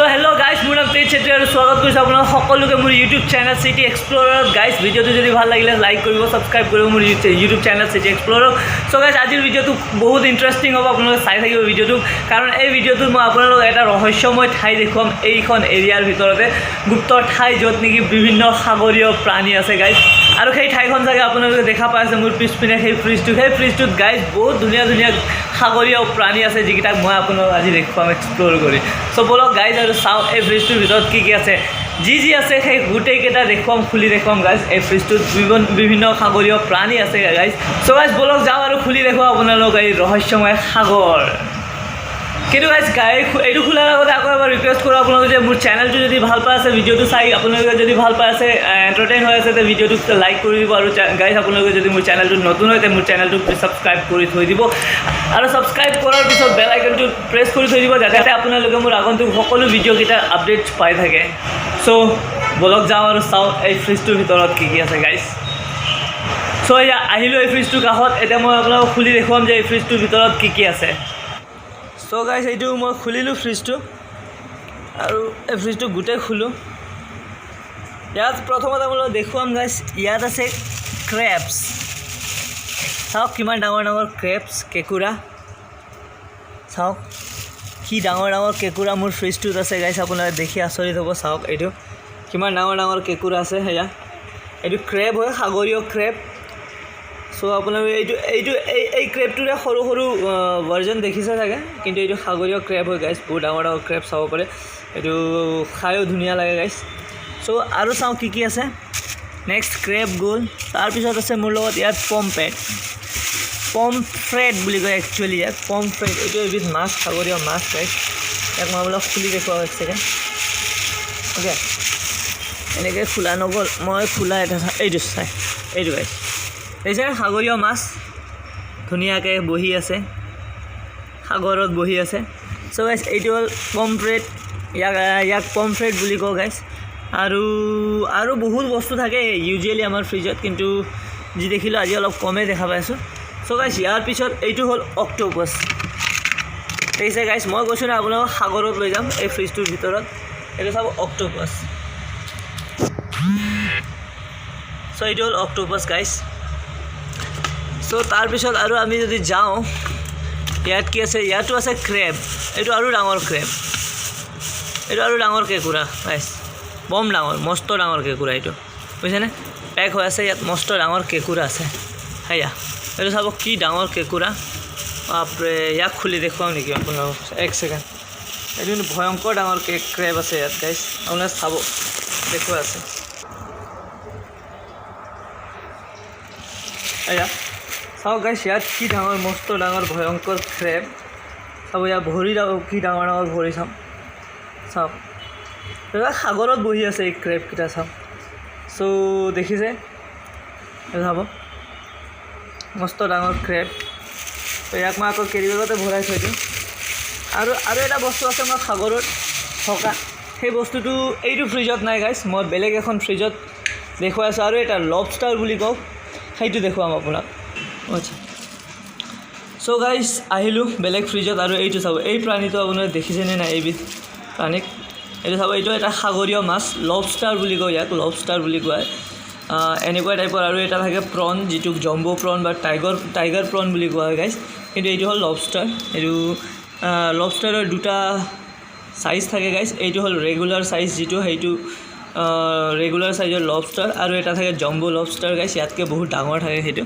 So hello guys মোৰ নাম তেজ চেত্ৰী আৰু স্বাগত কৰিছো আপোনালোক সকলোকে মোৰ ইউটিউব চেনেল সিটি এক্সপ্লোৰাৰত গাইস ভিডিওটো যদি ভাল লাগিলে লাইক কৰিব সাবস্ক্ৰাইব কৰিব মোৰ ইউটিউব চেনেল সিটি এক্সপ্লোৰাৰ সো গাইস আজিৰ ভিডিওটো বহুত ইন্টাৰেষ্টিং হ'ব আপোনালোকে চাই থাকিব ভিডিওটো কাৰণ এই ভিডিওটো মই আপোনালোকক এটা ৰহস্যময় ঠাই দেখুৱাম এইখন এৰিয়াৰ ভিতৰতে গুপ্ত ঠাই য'ত নেকি বিভিন্ন সাগৰীয় প্ৰাণী আছে গাইস আৰু সেই ঠাইখন জাগে আপোনালোকে দেখা পাই আছে মোৰ পিছপিনে সেই ফ্ৰিজটোত গাইস বহুত ধুনীয়া ধুনীয়া সাগৰীয় প্ৰাণী আছে যিকেইটাক মই আপোনালোকক আজি দেখুৱাম এক্সপ্লোৰ কৰি সো বলক গাইস আৰু চাও এই ফ্ৰিজটোৰ ভিতৰত কি আছে যি আছে সেই গোটেইকেইটা দেখুৱাম খুলি দেখুৱাম গাইস এই ফ্ৰিজটোত বিভিন্ন সাগৰীয় প্ৰাণী আছে গাইস সো গাইস বলক যাও আৰু খুলি দেখুৱাম আপোনালোকক এই ৰহস্যময় সাগৰ কিন্তু গাইস এইটো খোলাৰ আগতে আকৌ এবাৰ ৰিকুৱেষ্ট কৰোঁ আপোনালোকে যে মোৰ চেনেলটো যদি ভাল পাই আছে ভিডিওটো চাই আপোনালোকে যদি ভাল পাই আছে এণ্টাৰটেইন হৈ আছে তে ভিডিওটো লাইক কৰি দিব আৰু গাইস আপোনালোকে যদি মোৰ চেনেলটো নতুন হয় তে মোৰ চেনেলটো সাবস্ক্ৰাইব কৰি থৈ দিব আৰু সাবস্ক্ৰাইব কৰাৰ পিছত বেল আইকনটো প্ৰেছ কৰি থৈ দিব যাতে আপোনালোকে মোৰ আগন্তুক সকলো ভিডিওকেইটা আপডেট পাই থাকে সো বলক যাওঁ আৰু চাওঁ এই ফ্ৰিজটোৰ ভিতৰত কি আছে গাইস সো এয়া আহিলোঁ এই ফ্ৰিজটোৰ কাষত এতিয়া মই আপোনালোকক খুলি দেখুৱাম যে এই ফ্ৰিজটোৰ ভিতৰত কি আছে সো গাইস এইটো মই খুলিলোঁ ফ্ৰিজটো আৰু এই ফ্ৰিজটো গোটেই খুলোঁ ইয়াত প্ৰথমতে মই দেখুৱাম গাইস ইয়াত আছে ক্ৰেবছ চাওক কিমান ডাঙৰ ডাঙৰ ক্ৰেবছ কেঁকুৰা চাওক কি ডাঙৰ ডাঙৰ কেঁকুৰা মোৰ ফ্ৰিজটোত আছে গাইস আপোনালোকে দেখি আচৰিত হ'ব চাওক এইটো কিমান ডাঙৰ ডাঙৰ কেঁকুৰা আছে সেয়া এইটো ক্ৰেব হয় সাগৰীয় ক্ৰেব সো আপোনালোকে এই ক্ৰেবটোৰে সৰু সৰু ভাৰ্জন দেখিছে চাগে কিন্তু এইটো সাগৰীয় ক্ৰেব হয় গাইস বহুত ডাঙৰ ডাঙৰ ক্ৰেব চাব পাৰে এইটো খায়ো ধুনীয়া লাগে গাইস সো আৰু চাওঁ কি আছে নেক্সট ক্ৰেব গ'ল তাৰপিছত আছে মোৰ লগত ইয়াত পমফ্ৰেট বুলি কয় একচুৱেলি ইয়াত পমফ্ৰেট এইটো এবিধ মাছ সাগৰীয় মাছ গাইস ইয়াক মই আপোনালোকক খুলি দেখুৱাব হৈছে অ'কে এনেকৈ খোলা নগ'ল মই খোলা এটা এইটো চাই এইটো গাইস দেখিছে সাগৰীয় মাছ ধুনীয়াকৈ বহি আছে সাগৰত বহি আছে চ' গাইছ এইটো হ'ল পমফ্ৰেট ইয়াক পমফ্ৰেট বুলি কওঁ গাইছ আৰু বহুত বস্তু থাকে ইউজুৱেলি আমাৰ ফ্ৰিজত কিন্তু যি দেখিলোঁ আজি অলপ কমেই দেখা পাইছোঁ চ' গাইছ ইয়াৰ পিছত এইটো হ'ল অক্টোপাছ দেখিছে গাইছ মই কৈছোঁ না আপোনালোকক সাগৰত লৈ যাম এই ফ্ৰিজটোৰ ভিতৰত এইটো চাব অক্টোপাছ চ' এইটো হ'ল অক্টোপাছ গাইছ সো তাৰপিছত আৰু আমি যদি যাওঁ ইয়াত কি আছে ইয়াতো আছে ক্ৰেব এইটো আৰু ডাঙৰ ক্ৰেব এইটো আৰু ডাঙৰ কেঁকুৰা গাইছ বম ডাঙৰ মস্ত ডাঙৰ কেঁকুৰা এইটো বুজিছেনে পেক হৈ আছে ইয়াত মস্ত ডাঙৰ কেঁকুৰা আছে সেয়া এইটো চাব কি ডাঙৰ কেঁকুৰা বাপৰে ইয়াক খুলি দেখুৱাওঁ নেকি আপোনালোকক এক ছেকেণ্ড এইটো কিন্তু ভয়ংকৰ ডাঙৰ ক্ৰেব আছে ইয়াত গাইছ আপোনালোকে চাব দেখুওৱা আছে এয়া চাওক গাইছ ইয়াত কি ডাঙৰ মস্ত ডাঙৰ ভয়ংকৰ ক্ৰেব চাব ইয়াত ভৰি কি ডাঙৰ ডাঙৰ ভৰি চাওক সাগৰত বহি আছে এই ক্ৰেবকেইটা চাওক চ' দেখিছে চাব মস্ত ডাঙৰ ক্ৰেব ইয়াক মই আকৌ কেৰি বেগতে ভৰাই থৈ দিওঁ আৰু এটা বস্তু আছে মই সাগৰত থকা সেই বস্তুটো এইটো ফ্ৰিজত নাই গাইছ মই বেলেগ এখন ফ্ৰিজত দেখুৱাই আছোঁ আৰু এটা লবষ্টাৰ বুলি কওঁ সেইটো দেখুৱাম আপোনাক আচ্ছা চ' গাইছ আহিলোঁ বেলেগ ফ্ৰিজত আৰু এইটো চাব এই প্ৰাণীটো আপোনালোকে দেখিছেনে নাই এইবিধ প্ৰাণীক এইটো চাব এইটো এটা সাগৰীয় মাছ লবষ্টাৰ বুলি কয় ইয়াক লবষ্টাৰ বুলি কয় এনেকুৱা টাইপৰ আৰু এটা থাকে প্ৰন যিটোক জম্বো প্ৰন বা টাইগাৰ প্ৰন বুলি কোৱা হয় গাইছ কিন্তু এইটো হ'ল লবষ্টাৰ এইটো লবষ্টাৰৰ দুটা চাইজ থাকে গাইছ এইটো হ'ল ৰেগুলাৰ চাইজ যিটো সেইটো ৰেগুলাৰ চাইজৰ লবষ্টাৰ আৰু এটা থাকে জম্বো লবষ্টাৰ গাইছ ইয়াতকৈ বহুত ডাঙৰ থাকে সেইটো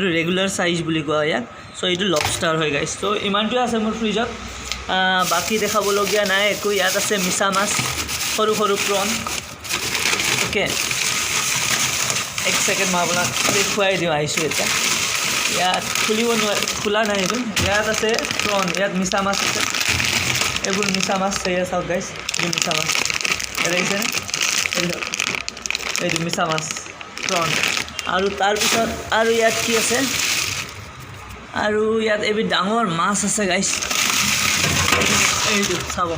ৰেগুলাৰ চাইজ বুলি কোৱা ইয়াক চ' এইটো লবষ্টাৰ হয় গাইছ চ' ইমানটোৱে আছে মোৰ ফ্ৰিজত বাকী দেখাবলগীয়া নাই একো ইয়াত আছে মিছা মাছ সৰু সৰু প্ৰন অ'কে এক ছেকেণ্ড মই আপোনাক দেখুৱাই দিওঁ আহিছোঁ এতিয়া ইয়াত খোলা নাই এইটো ইয়াত আছে প্ৰন ইয়াত মিছা মাছ আছে এইবোৰ মিছা মাছ সেয়া চাওক গাইছ এইটো মিছা মাছ দেখিছেনে এইটো মিছা মাছ প্ৰন আৰু তাৰপিছত আৰু ইয়াত কি আছে আৰু ইয়াত এবিধ ডাঙৰ মাছ আছে গাইছ এইটো চাব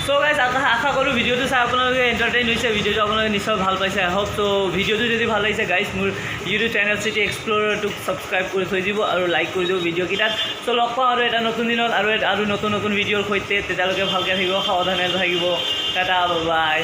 চ' চ' গাইজ আশা কৰোঁ ভিডিঅ'টো চাই আপোনালোকে এণ্টাৰটেইন হৈছে, ভিডিঅ'টো আপোনালোকে নিশ্চয় ভাল পাইছে। আই হোপ চ' ভিডিঅ'টো যদি ভাল লাগিছে গাইজ মোৰ ইউটিউব চেনেল চিটি এক্সপ্ল'ৰাৰটোক ছাবস্ক্ৰাইব কৰি থৈ দিব আৰু লাইক কৰি দিব ভিডিঅ'কেইটাত। চ' লগ পাওঁ আৰু এটা নতুন দিনত আৰু নতুন ভিডিঅ'ৰ সৈতে। তেতিয়ালৈকে ভালকৈ থাকিব, সাৱধানে থাকিব। Tata bye.